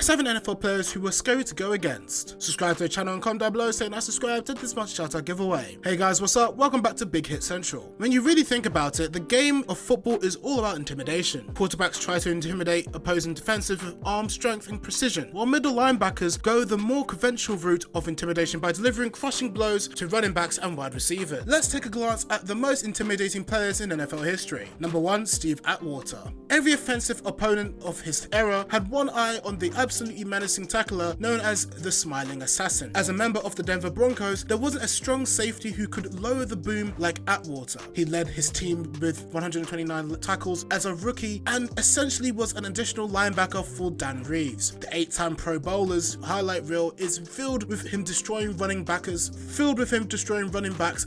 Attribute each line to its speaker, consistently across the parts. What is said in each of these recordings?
Speaker 1: 7 NFL players who were scary to go against. Subscribe to the channel and comment down below saying I subscribed to this month's shout out giveaway. Hey guys, what's up? Welcome back to Big Hit Central. When you really think about it, the game of football is all about intimidation. Quarterbacks try to intimidate opposing defensive with arm strength and precision, while middle linebackers go the more conventional route of intimidation by delivering crushing blows to running backs and wide receivers. Let's take a glance at the most intimidating players in NFL history. Number 1, Steve Atwater. Every offensive opponent of his era had one eye on the absolutely menacing tackler known as the Smiling Assassin. As a member of the Denver Broncos, there wasn't a strong safety who could lower the boom like Atwater. He led his team with 129 tackles as a rookie and essentially was an additional linebacker for Dan Reeves. The 8-time Pro Bowler's highlight reel is filled with him destroying running backs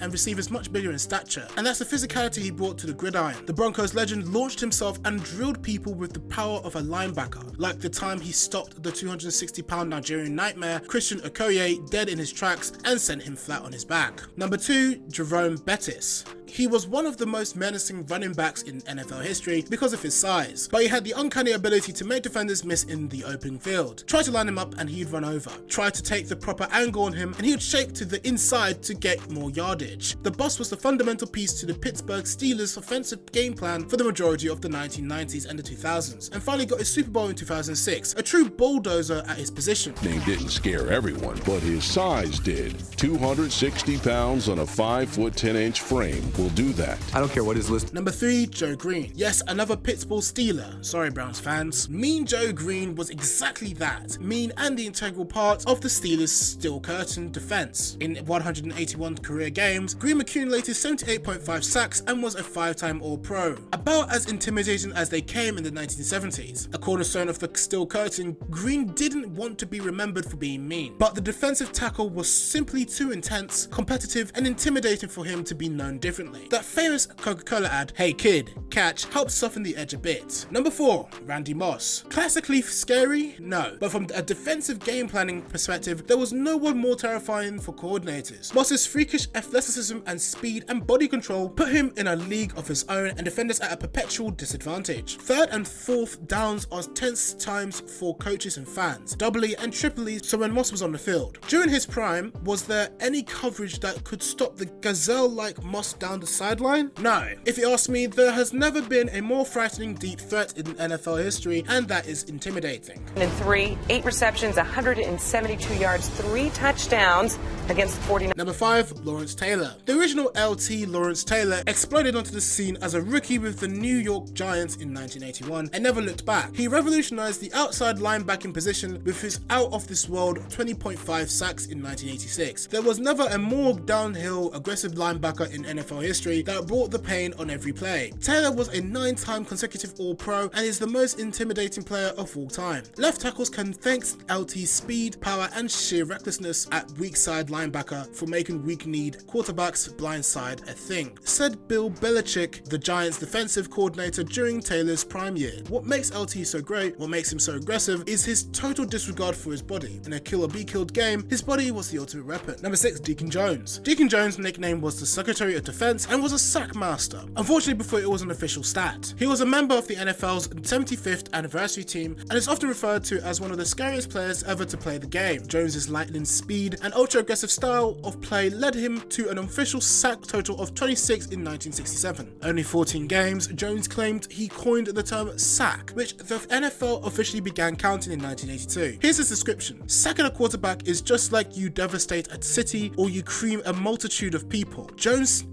Speaker 1: and receivers much bigger in stature, and that's the physicality he brought to the gridiron. The Broncos legend launched himself and drilled people with the power of a linebacker, like the time he stopped the 260-pound Nigerian nightmare Christian Okoye dead in his tracks and sent him flat on his back. Number 2, Jerome Bettis. He was one of the most menacing running backs in NFL history because of his size, but he had the uncanny ability to make defenders miss in the open field. Try to line him up and he'd run over. Try to take the proper angle on him and he would shake to the inside to get more yardage. The boss was the fundamental piece to the Pittsburgh Steelers' offensive game plan for the majority of the 1990s and the 2000s, and finally got his Super Bowl in 2006, a true bulldozer at his position.
Speaker 2: Name didn't scare everyone, but his size did. 260 pounds on a 5'10" frame will do that.
Speaker 3: I don't care what his list.
Speaker 1: Number 3, Joe Greene. Yes, another Pittsburgh Steeler. Sorry, Browns fans. Mean Joe Greene was exactly that. Mean and the integral part of the Steelers' steel curtain defense. In 181 career games, Greene accumulated 78.5 sacks and was a 5-time All-Pro. About as intimidating as they came in the 1970s. A cornerstone of the steel curtain, Greene didn't want to be remembered for being mean, but the defensive tackle was simply too intense, competitive, and intimidating for him to be known differently. That famous Coca-Cola ad, "Hey kid, catch," helped soften the edge a bit. Number 4, Randy Moss. Classically scary? No, but from a defensive game planning perspective, there was no one more terrifying for coordinators. Moss's freakish athleticism and speed and body control put him in a league of his own and defenders at a perpetual disadvantage. 3rd and 4th downs are tense times for coaches and fans, doubly and triply so when Moss was on the field. During his prime, was there any coverage that could stop the gazelle-like Moss down the sideline? No. If you ask me, there has never been a more frightening deep threat in NFL history, and that is intimidating.
Speaker 4: In 3, 8 receptions, 172 yards, 3 touchdowns against the 49ers.
Speaker 1: Number 5, Lawrence Taylor. The original LT Lawrence Taylor exploded onto the scene as a rookie with the New York Giants in 1981 and never looked back. He revolutionized the outside linebacking position with his out-of-this-world 20.5 sacks in 1986. There was never a more downhill, aggressive linebacker in NFL history that brought the pain on every play. Taylor was a 9-time consecutive All-Pro and is the most intimidating player of all time. Left tackles can thank LT's speed, power, and sheer recklessness at weak side linebacker for making weak-kneed quarterbacks blindside a thing, said Bill Belichick, the Giants' defensive coordinator during Taylor's prime year. What makes LT so great, what makes him so aggressive, is his total disregard for his body. In a kill or be killed game, his body was the ultimate weapon. Number 6, Deacon Jones. Deacon Jones' nickname was the Secretary of Defense and was a sack master, unfortunately before it was an official stat. He was a member of the NFL's 75th anniversary team and is often referred to as one of the scariest players ever to play the game. Jones's lightning speed and ultra-aggressive style of play led him to an official sack total of 26 in 1967. Only 14 games, Jones claimed he coined the term sack, which the NFL officially began counting in 1982. Here's his description. Sacking a quarterback is just like you devastate a city or you cream a multitude of people. Jones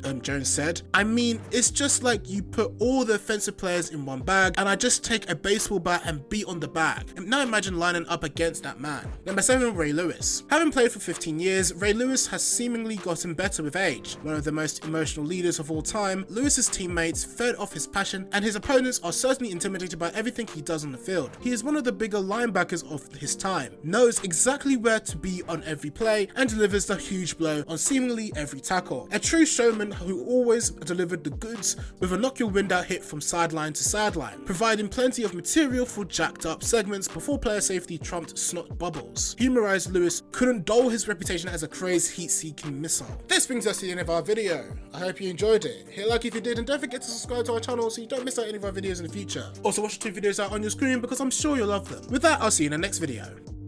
Speaker 1: said, "I mean, it's just like you put all the offensive players in one bag and I just take a baseball bat and beat on the bag. And now imagine lining up against that man." Number 7, Ray Lewis. Having played for 15 years, Ray Lewis has seemingly gotten better with age. One of the most emotional leaders of all time, Lewis's teammates fed off his passion and his opponents are certainly intimidated by everything he does on the field. He is one of the bigger linebackers of his time, knows exactly where to be on every play and delivers the huge blow on seemingly every tackle. A true showman who who always delivered the goods with a knock your wind out hit from sideline to sideline, providing plenty of material for jacked up segments before player safety trumped snot bubbles. Humorized Lewis couldn't dull his reputation as a crazed heat-seeking missile. This brings us to the end of our video. I hope you enjoyed it. Hit like if you did, and don't forget to subscribe to our channel so you don't miss out any of our videos in the future. Also watch the 2 videos out on your screen because I'm sure you'll love them. With that, I'll see you in the next video.